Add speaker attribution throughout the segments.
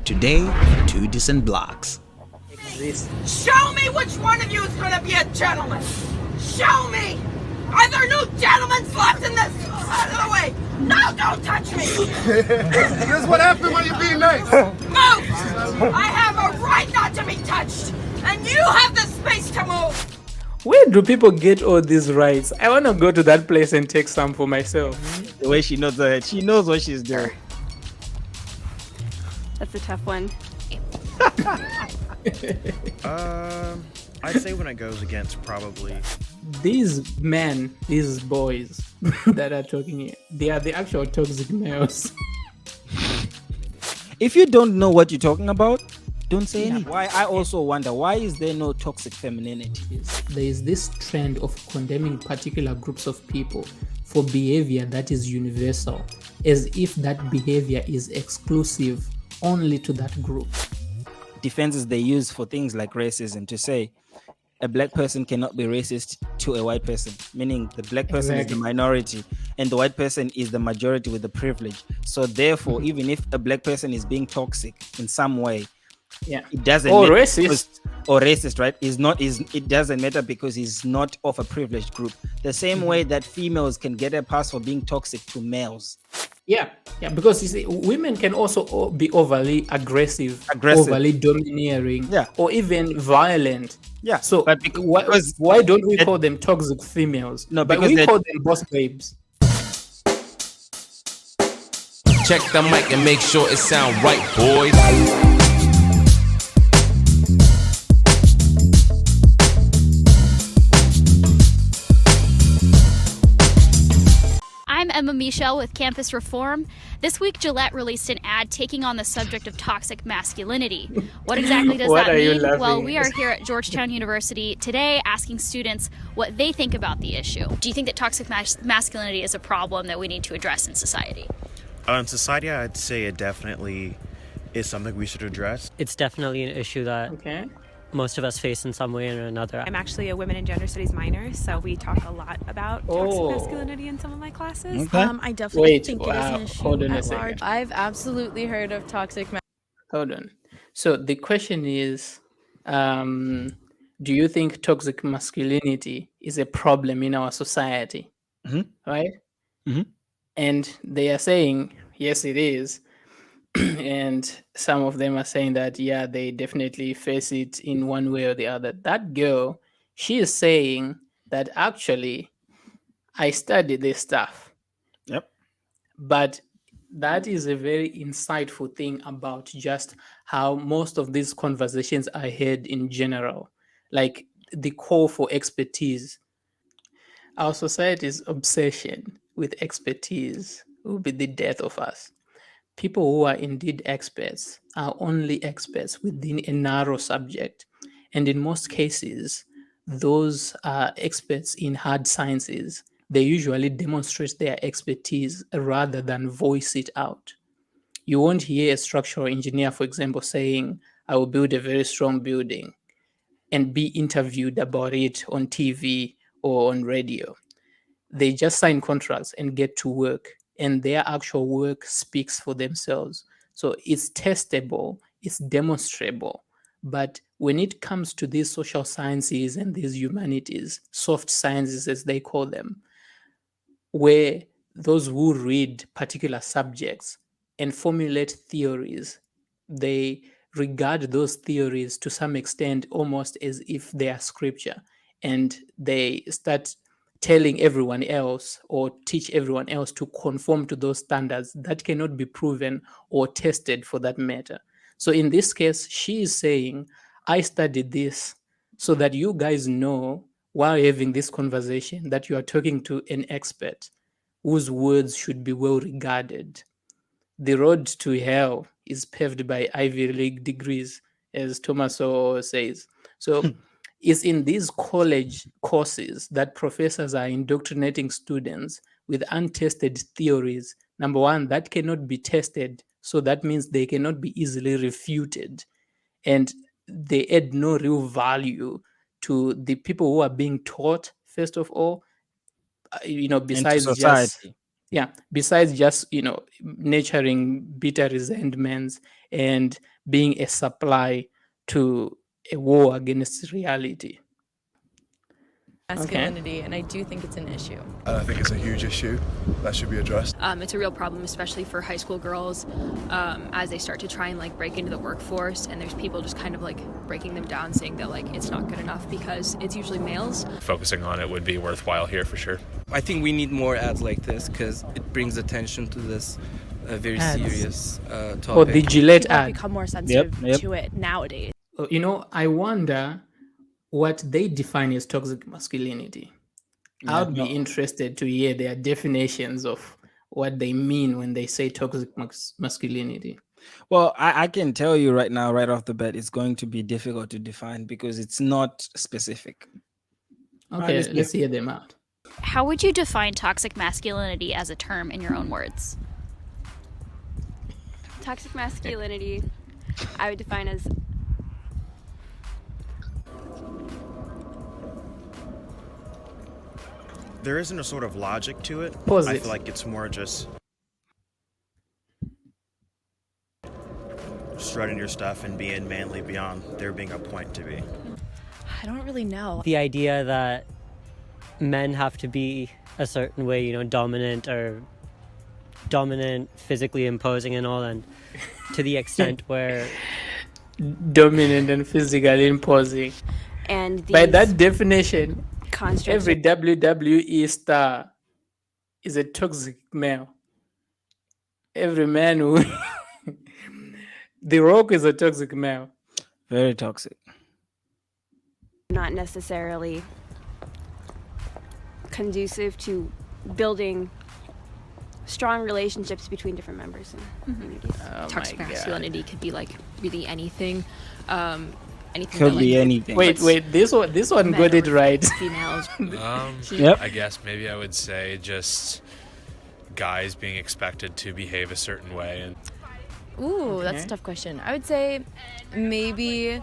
Speaker 1: Today, two decent blocks.
Speaker 2: Show me which one of you is going to be a gentleman. Show me. Are there no gentlemen left in this? Out of the way. No, don't touch me.
Speaker 3: This is what happens when you're being nice.
Speaker 2: Move. I have a right not to be touched. And you have the space to move.
Speaker 4: Where do people get all these rights? I want to go to that place and take some for myself.
Speaker 1: The way she knows that, she knows what she's doing.
Speaker 5: That's a tough one.
Speaker 6: I'd say when it goes against probably.
Speaker 4: These men, these boys that are talking here, they are the actual toxic males.
Speaker 1: If you don't know what you're talking about, don't say anything. Why? I also wonder, why is there no toxic femininity?
Speaker 4: There is this trend of condemning particular groups of people for behavior that is universal, as if that behavior is exclusive only to that group.
Speaker 1: Defenses they use for things like racism to say a black person cannot be racist to a white person, meaning the black person is the minority and the white person is the majority with the privilege. So therefore, even if a black person is being toxic in some way, it doesn't
Speaker 4: or
Speaker 1: matter
Speaker 4: racist
Speaker 1: or racist, right? It doesn't matter because he's not of a privileged group. The same way that females can get a pass for being toxic to males.
Speaker 4: Yeah, because you see, women can also be overly aggressive. Overly domineering, or even violent.
Speaker 1: Yeah.
Speaker 4: So, but why don't we call them toxic females?
Speaker 1: No,
Speaker 4: but we call them boss babes.
Speaker 7: Check the mic and make sure it sound right, boys.
Speaker 8: I'm Emma Michelle with Campus Reform. This week, Gillette released an ad taking on the subject of toxic masculinity. What exactly does that mean? Well, we are here at Georgetown University today asking students what they think about the issue. Do you think that toxic masculinity is a problem that we need to address in society?
Speaker 6: In society, I'd say it definitely is something we should address.
Speaker 9: It's definitely an issue that most of us face in some way or another.
Speaker 5: I'm actually a women and gender studies minor, so we talk a lot about toxic masculinity in some of my classes.
Speaker 1: Okay.
Speaker 5: I definitely think it is
Speaker 4: an
Speaker 5: an issue
Speaker 4: Hold on a
Speaker 5: at
Speaker 4: second.
Speaker 5: large.
Speaker 10: I've absolutely heard of toxic
Speaker 4: Hold on. So the question is, do you think toxic masculinity is a problem in our society? Right? And they are saying, yes, it is. And some of them are saying that, yeah, they definitely face it in one way or the other. That girl, she is saying that actually, I studied this stuff.
Speaker 1: Yep.
Speaker 4: But that is a very insightful thing about just how most of these conversations are had in general, like the call for expertise. Our society's obsession with expertise will be the death of us. People who are indeed experts are only experts within a narrow subject. And in most cases, those are experts in hard sciences. They usually demonstrate their expertise rather than voice it out. You won't hear a structural engineer, for example, saying, I will build a very strong building and be interviewed about it on TV or on radio. They just sign contracts and get to work, and their actual work speaks for themselves. So it's testable, it's demonstrable. But when it comes to these social sciences and these humanities, soft sciences as they call them, where those who read particular subjects and formulate theories, they regard those theories to some extent almost as if they are scripture, and they start telling everyone else or teach everyone else to conform to those standards that cannot be proven or tested for that matter. So in this case, she is saying, I studied this so that you guys know while having this conversation that you are talking to an expert whose words should be well regarded. The road to hell is paved by Ivy League degrees, as Thomas Sowell says. So it's in these college courses that professors are indoctrinating students with untested theories. Number one, that cannot be tested. So that means they cannot be easily refuted. And they add no real value to the people who are being taught, first of all, besides
Speaker 1: society.
Speaker 4: Yeah, besides just, nurturing bitter resentments and being a supply to a war against reality.
Speaker 10: Masculinity, and I do think it's an issue.
Speaker 3: I think it's a huge issue that should be addressed.
Speaker 11: It's a real problem, especially for high school girls, as they start to try and like break into the workforce, and there's people just kind of like breaking them down, saying that like it's not good enough because it's usually males.
Speaker 12: Focusing on it would be worthwhile here for sure.
Speaker 13: I think we need more ads like this because it brings attention to this very serious topic.
Speaker 4: Or the Gillette ad.
Speaker 10: Become more sensitive to it nowadays.
Speaker 4: I wonder what they define as toxic masculinity. I would be interested to hear their definitions of what they mean when they say toxic masculinity.
Speaker 1: Well, I can tell you right now, right off the bat, it's going to be difficult to define because it's not specific.
Speaker 4: Okay, let's hear them out.
Speaker 8: How would you define toxic masculinity as a term in your own words?
Speaker 14: Toxic masculinity, I would define as
Speaker 6: There isn't a sort of logic to it.
Speaker 4: Pause
Speaker 6: I
Speaker 4: it.
Speaker 6: feel like it's more just shredding your stuff and being manly beyond there being a point to be.
Speaker 10: I don't really know.
Speaker 9: The idea that men have to be a certain way, dominant, physically imposing and all, and to the extent where
Speaker 4: dominant and physically imposing.
Speaker 14: And
Speaker 4: by that definition,
Speaker 14: constructs
Speaker 4: every WWE star is a toxic male. Every man who The Rock is a toxic male.
Speaker 1: Very toxic.
Speaker 14: not necessarily conducive to building strong relationships between different members in communities.
Speaker 11: Toxic masculinity could be like really anything. Anything
Speaker 1: Could
Speaker 11: that,
Speaker 1: be
Speaker 11: like,
Speaker 1: anything.
Speaker 4: Wait, this one got it right.
Speaker 11: Females.
Speaker 1: Yep.
Speaker 12: I guess maybe I would say just guys being expected to behave a certain way. And
Speaker 10: Ooh, that's a tough question. I would say maybe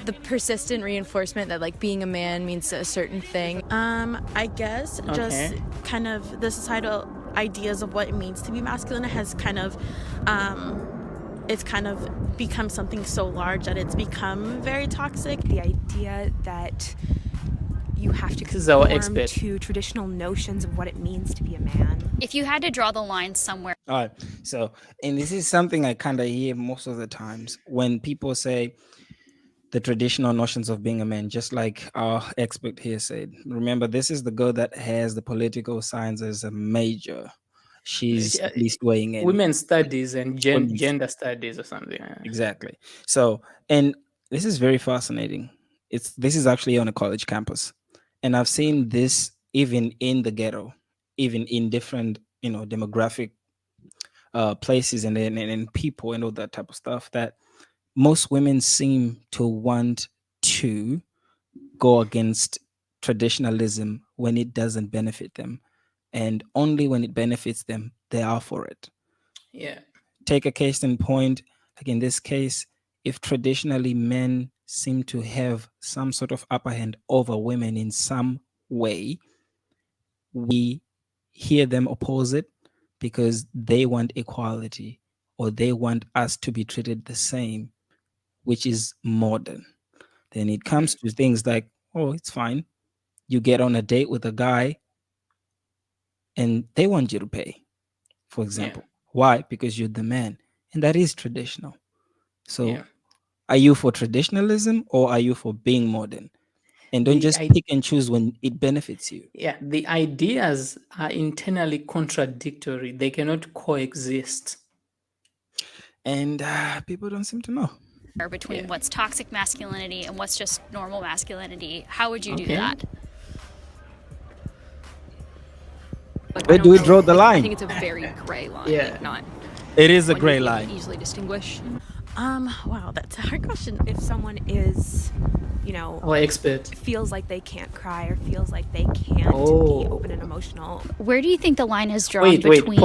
Speaker 10: the persistent reinforcement that like being a man means a certain thing.
Speaker 15: I guess just kind of the societal ideas of what it means to be masculine has kind of it's kind of become something so large that it's become very toxic.
Speaker 5: The idea that you have to
Speaker 4: conform
Speaker 5: to traditional notions of what it means to be a man.
Speaker 8: If you had to draw the line somewhere.
Speaker 1: All right. So, and this is something I kind of hear most of the times when people say the traditional notions of being a man, just like our expert here said. Remember, this is the girl that has the political science as a major. She's at least weighing in.
Speaker 4: Women's studies and gender studies or something.
Speaker 1: Exactly. So, and this is very fascinating. This is actually on a college campus. And I've seen this even in the ghetto, even in different, demographic places and people and all that type of stuff, that most women seem to want to go against traditionalism when it doesn't benefit them. And only when it benefits them, they are for it.
Speaker 4: Yeah.
Speaker 1: Take a case in point, like in this case, if traditionally men seem to have some sort of upper hand over women in some way, we hear them oppose it because they want equality or they want us to be treated the same, which is modern. Then it comes to things like, oh, it's fine. You get on a date with a guy and they want you to pay, for example. Yeah. Why? Because you're the man. And that is traditional. So are you for traditionalism or are you for being modern? And don't just pick and choose when it benefits you.
Speaker 4: Yeah, the ideas are internally contradictory. They cannot coexist.
Speaker 1: And people don't seem to know.
Speaker 8: Between what's toxic masculinity and what's just normal masculinity. How would you do that?
Speaker 1: Where do we draw the line?
Speaker 11: I think it's a very gray line.
Speaker 4: Yeah.
Speaker 11: Not.
Speaker 1: It is a gray line.
Speaker 11: Easily distinguish.
Speaker 15: Wow, that's a hard question.
Speaker 5: If someone is,
Speaker 4: our expert
Speaker 5: feels like they can't cry or feels like they can't be open and emotional.
Speaker 8: Where do you think the line is drawn between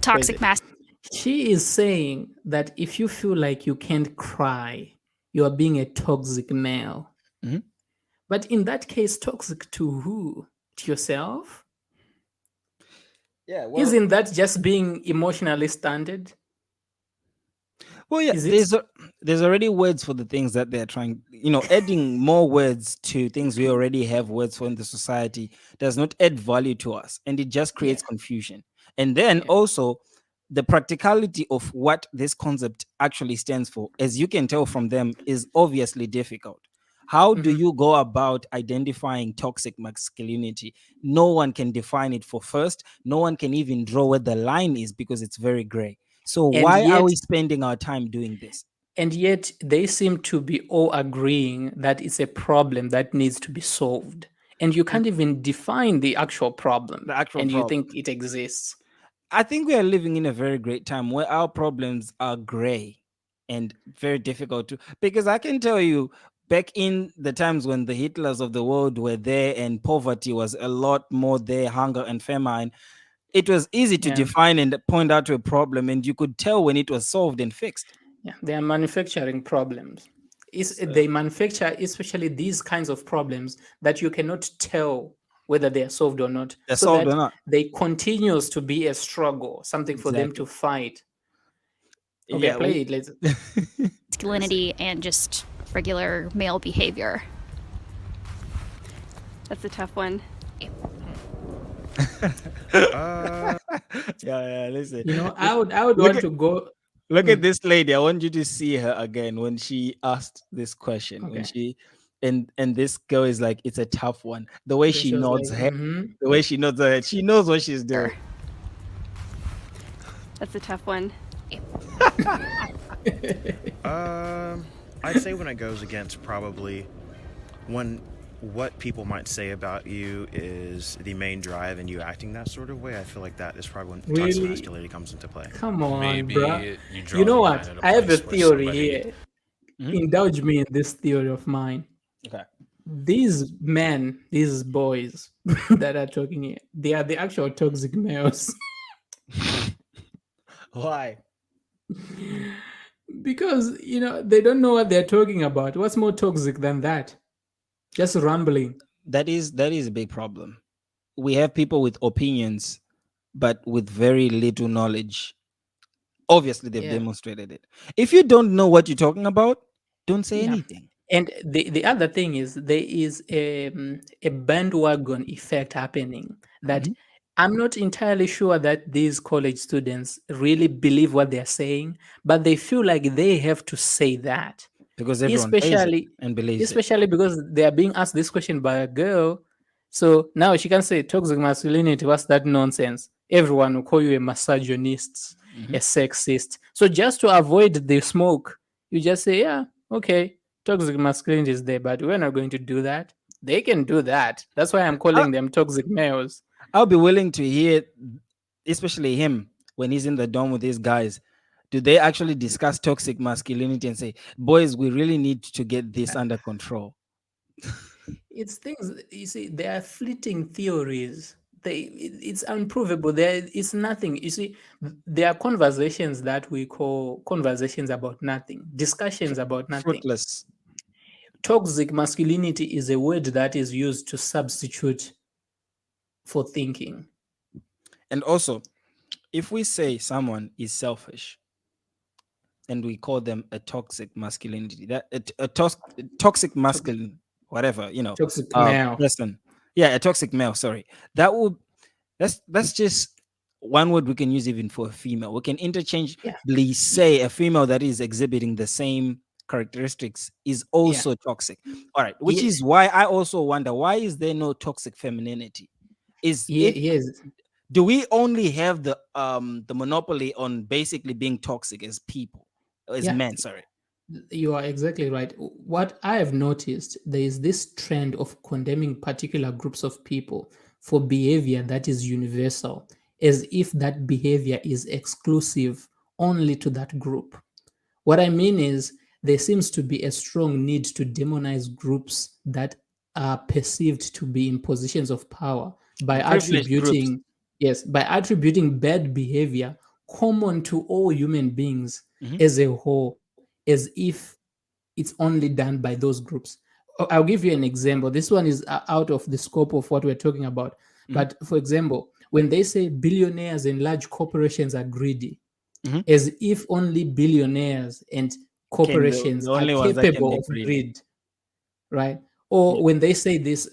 Speaker 8: toxic masculinity?
Speaker 4: She is saying that if you feel like you can't cry, you are being a toxic male.
Speaker 1: Mm-hmm.
Speaker 4: But in that case, toxic to who? To yourself?
Speaker 1: Yeah, well,
Speaker 4: isn't that just being emotionally stunted?
Speaker 1: well, yeah.
Speaker 4: Is it?
Speaker 1: There's already words for the things that they're trying. Adding more words to things we already have words for in the society does not add value to us, and it just
Speaker 4: Yeah.
Speaker 1: creates confusion. And then also, the practicality of what this concept actually stands for, as you can tell from them, is obviously difficult. How do
Speaker 4: Mhm.
Speaker 1: you go about identifying toxic masculinity? No one can define it for first. No one can even draw where the line is because it's very gray. So
Speaker 4: And
Speaker 1: why are
Speaker 4: yet,
Speaker 1: we spending our time doing this?
Speaker 4: they seem to be all agreeing that it's a problem that needs to be solved. And you can't even define the actual problem,
Speaker 1: The actual
Speaker 4: and you
Speaker 1: problem.
Speaker 4: think it exists.
Speaker 1: I think we are living in a very great time where our problems are gray and very difficult to, because I can tell you, back in the times when the Hitlers of the world were there and poverty was a lot more there, hunger and famine, it was easy to
Speaker 4: Yeah.
Speaker 1: define and point out to a problem, and you could tell when it was solved and fixed.
Speaker 4: Yeah, they are manufacturing problems.
Speaker 1: So,
Speaker 4: They manufacture especially these kinds of problems that you cannot tell whether they are solved or not,
Speaker 1: they're
Speaker 4: so
Speaker 1: solved
Speaker 4: that
Speaker 1: or not.
Speaker 4: they continues to be a struggle, something for them to
Speaker 1: Exactly.
Speaker 4: fight. Okay,
Speaker 1: Yeah.
Speaker 4: play it. Let's
Speaker 8: Masculinity and just regular male behavior.
Speaker 14: That's a tough one.
Speaker 1: Yeah, listen.
Speaker 4: I would want to go.
Speaker 1: Look at this lady. I want you to see her again when she asked this question. When
Speaker 4: Okay.
Speaker 1: she and this girl is like, it's a tough one. The way
Speaker 4: Okay,
Speaker 1: she
Speaker 4: she was
Speaker 1: nods
Speaker 4: like,
Speaker 1: her head, the way she nods her head, she knows what she's doing.
Speaker 14: That's a tough one.
Speaker 6: I'd say when it goes against probably what people might say about you is the main drive and you acting that sort of way. I feel like that is probably when toxic
Speaker 4: Really?
Speaker 6: masculinity comes into play.
Speaker 4: Come on,
Speaker 12: Maybe
Speaker 4: bruh.
Speaker 12: you draw
Speaker 4: You know
Speaker 12: the
Speaker 4: what?
Speaker 12: line at a
Speaker 4: I have a
Speaker 12: place where
Speaker 4: theory
Speaker 12: somebody-
Speaker 4: here. Indulge me in this theory of mine.
Speaker 1: Okay.
Speaker 4: These men, these boys that are talking here, they are the actual toxic males.
Speaker 1: Why?
Speaker 4: Because they don't know what they're talking about. What's more toxic than that? Just rambling.
Speaker 1: That is a big problem. We have people with opinions, but with very little knowledge. Obviously, they've
Speaker 4: Yeah.
Speaker 1: demonstrated it. If you don't know what you're talking about, don't say
Speaker 4: Yeah.
Speaker 1: anything.
Speaker 4: And the other thing is there is a bandwagon effect happening that I'm not entirely sure that these college students really believe what they're saying, but they feel like they have to say that.
Speaker 1: Because everyone says it and believes it.
Speaker 4: Especially because they are being asked this question by a girl. So now she can say toxic masculinity, what's that nonsense? Everyone will call you a misogynist, a sexist. So just to avoid the smoke, you just say, yeah, okay, toxic masculinity is there, but we're not going to do that. They can do that. That's why I'm calling them toxic males.
Speaker 1: I'll be willing to hear, especially him, when he's in the dorm with these guys. Do they actually discuss toxic masculinity and say, boys, we really need to get this under control?
Speaker 4: It's things, you see, they are fleeting theories. It's unprovable. It's nothing. You see, there are conversations that we call conversations about nothing, discussions about nothing.
Speaker 1: Fruitless.
Speaker 4: Toxic masculinity is a word that is used to substitute for thinking.
Speaker 1: And also, if we say someone is selfish and we call them a toxic masculinity, that a toxic masculine, whatever,
Speaker 4: Toxic male.
Speaker 1: person. Yeah, a toxic male, sorry. That's just one word we can use even for a female. We can interchangeably say a female that is exhibiting the same characteristics is also toxic. All right, which is why I also wonder, why is there no toxic femininity? Do we only have the monopoly on basically being toxic as people, as men? Sorry.
Speaker 4: You are exactly right. What I have noticed, there is this trend of condemning particular groups of people for behavior that is universal, as if that behavior is exclusive only to that group. What I mean is, there seems to be a strong need to demonize groups that are perceived to be in positions of power by attributing bad behavior common to all human beings as a whole, as if it's only done by those groups. I'll give you an example. This one is out of the scope of what we're talking about. But for example, when they say billionaires and large corporations are greedy, as if only billionaires and corporations are capable of greed, right? Or when they say this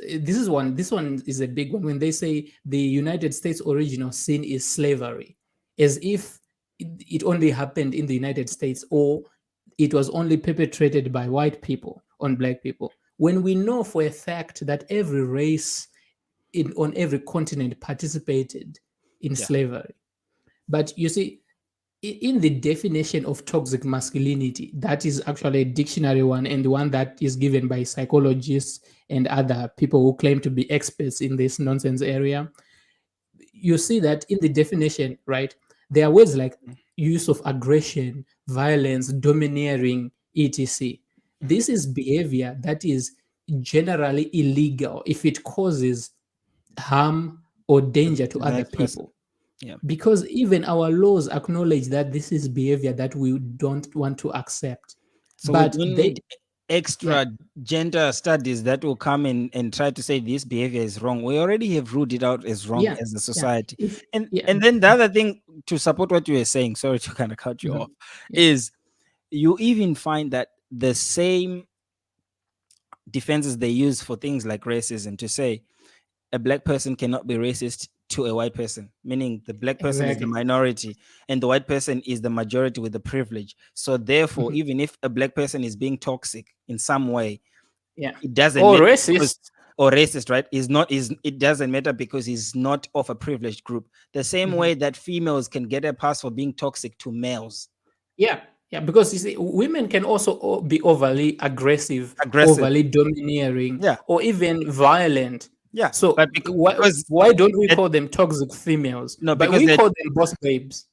Speaker 4: one is a big one. When they say the United States original sin is slavery, as if it only happened in the United States, or it was only perpetrated by white people on black people. When we know for a fact that every race on every continent participated in slavery. But you see, in the definition of toxic masculinity, that is actually a dictionary one, and one that is given by psychologists and other people who claim to be experts in this nonsense area. You see that in the definition, right? There are words like use of aggression, violence, domineering, etc. This is behavior that is generally illegal if it causes harm or danger to other people.
Speaker 1: Yeah.
Speaker 4: Because even our laws acknowledge that this is behavior that we don't want to accept.
Speaker 1: So
Speaker 4: but
Speaker 1: we need extra gender studies that will come in and try to say this behavior is wrong. We already have ruled it out as wrong as a society. And then the other thing, to support what you were saying, sorry to kind of cut you off, is you even find that the same defenses they use for things like racism, to say a black person cannot be racist to a white person, meaning the black person is the minority and the white person is the majority with the privilege. So therefore, even if a black person is being toxic in some way, it doesn't
Speaker 4: or
Speaker 1: matter
Speaker 4: racist
Speaker 1: or racist, right? It doesn't matter because he's not of a privileged group. The same way that females can get a pass for being toxic to males.
Speaker 4: Yeah, because you see, women can also be overly aggressive. Overly domineering, or even violent.
Speaker 1: Yeah.
Speaker 4: So
Speaker 1: but
Speaker 4: why don't we call them toxic females?
Speaker 1: No,
Speaker 4: but
Speaker 1: because
Speaker 4: we call them boss babes.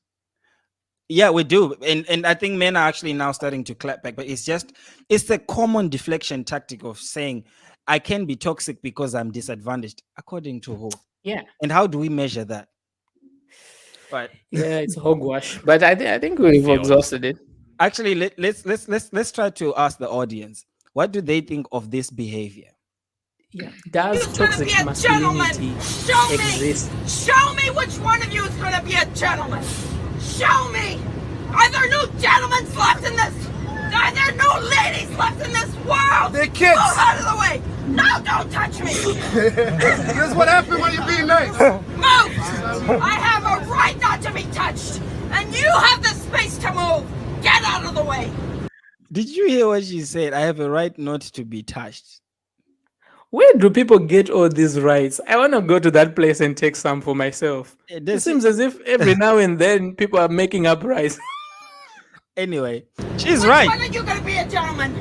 Speaker 1: Yeah, we do. And I think men are actually now starting to clap back. But it's the common deflection tactic of saying, I can be toxic because I'm disadvantaged. According to who?
Speaker 4: Yeah.
Speaker 1: And how do we measure that? Right.
Speaker 4: Yeah, it's hogwash. But I think we've exhausted it.
Speaker 1: Actually, let's try to ask the audience, what do they think of this behavior?
Speaker 4: Yeah. Does toxic masculinity exist?
Speaker 2: Show me which one of you is going to be a gentleman. Show me. Are there no gentlemen left in this? Are there no ladies left in this world?
Speaker 3: They're kids.
Speaker 2: Move out of the way. No, don't touch me.
Speaker 3: Here's what happened when you're being nice.
Speaker 2: Move. I have a right not to be touched, and you have the space to move. Get out of the way.
Speaker 1: Did you hear what she said? I have a right not to be touched.
Speaker 4: Where do people get all these rights? I want to go to that place and take some for myself. It seems as if every now and then people are making up rights.
Speaker 1: Anyway, she's
Speaker 2: Which
Speaker 1: right.
Speaker 2: Which one are you going to be a gentleman?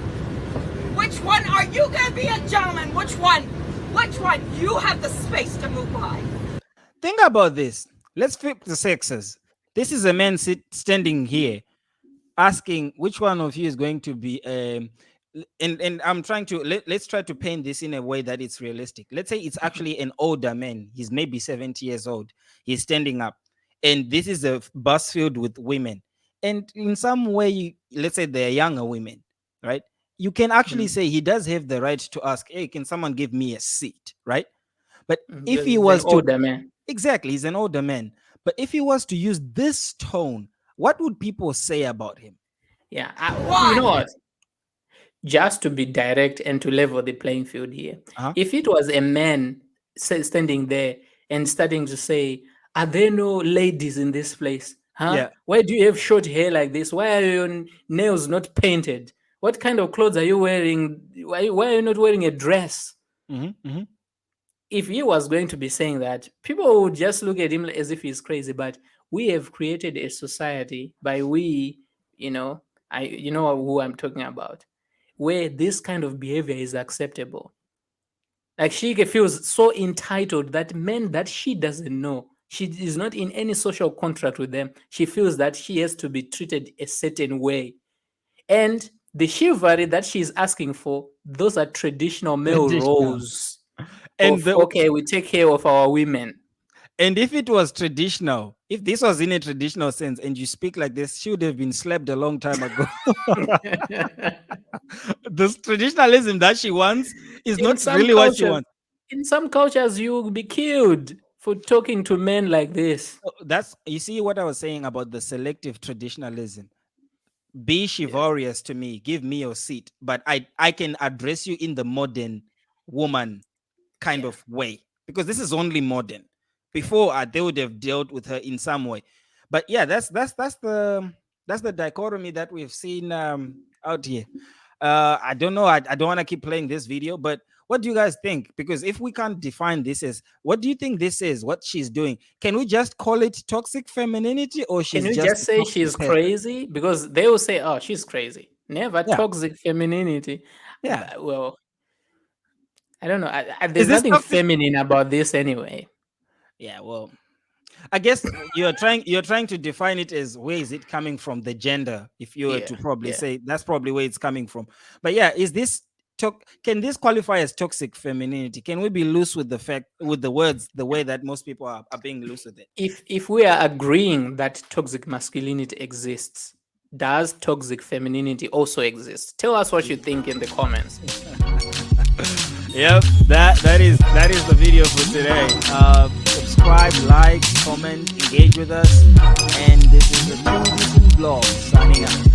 Speaker 2: Which one are you going to be a gentleman? Which one? Which one? You have the space to move by.
Speaker 1: Think about this. Let's flip the sexes. This is a man standing here asking which one of you is going to be and I'm trying to let's try to paint this in a way that it's realistic. Let's say it's actually an older man. He's maybe 70 years old. He's standing up, and this is a bus filled with women. And in some way, let's say they're younger women, right? You can actually say he does have the right to ask, hey, can someone give me a seat, right? But if he was
Speaker 4: an older man,
Speaker 1: exactly, he's an older man. But if he was to use this tone, what would people say about him?
Speaker 4: Yeah, you know what? Just to be direct and to level the playing field here. If it was a man standing there and starting to say, are there no ladies in this place? Huh?
Speaker 1: Yeah.
Speaker 4: Why do you have short hair like this? Why are your nails not painted? What kind of clothes are you wearing? Why are you not wearing a dress? If he was going to be saying that, people would just look at him as if he's crazy. But we have created a society, by we, you know who I'm talking about, where this kind of behavior is acceptable. Like, she feels so entitled that men that she doesn't know, she is not in any social contract with them, she feels that she has to be treated a certain way. And the chivalry that she's asking for, those are traditional male roles. And okay, we take care of our women.
Speaker 1: And if it was traditional, if this was in a traditional sense and you speak like this, she would have been slapped a long time ago. This traditionalism that she wants is not really what she wants.
Speaker 4: In some cultures, you will be killed for talking to men like this.
Speaker 1: That's, you see what I was saying about the selective traditionalism. Be chivalrous to me, give me your seat, but I can address you in the modern woman kind of way, because this is only modern. Before, they would have dealt with her in some way. But yeah, that's the dichotomy that we've seen out here. I don't know. I don't want to keep playing this video, but what do you guys think? Because if we can't define this as, what do you think this is? What she's doing? Can we just call it toxic femininity, or she's
Speaker 4: Can we just say she's crazy? Because they will say, "Oh, she's crazy." Never toxic femininity.
Speaker 1: Yeah.
Speaker 4: Well, I don't know. There's nothing feminine about this anyway.
Speaker 1: Yeah. Well, I guess you're trying to define it as, where is it coming from, the gender, if you were to probably say that's probably where it's coming from. But yeah, is this can this qualify as toxic femininity? Can we be loose with the words, the way that most people are being loose with it?
Speaker 4: If we are agreeing that toxic masculinity exists, does toxic femininity also exist? Tell us what you think in the comments.
Speaker 1: Yep, that is the video for today. Subscribe, like, comment, engage with us, and this is the Two Decent Blog signing out.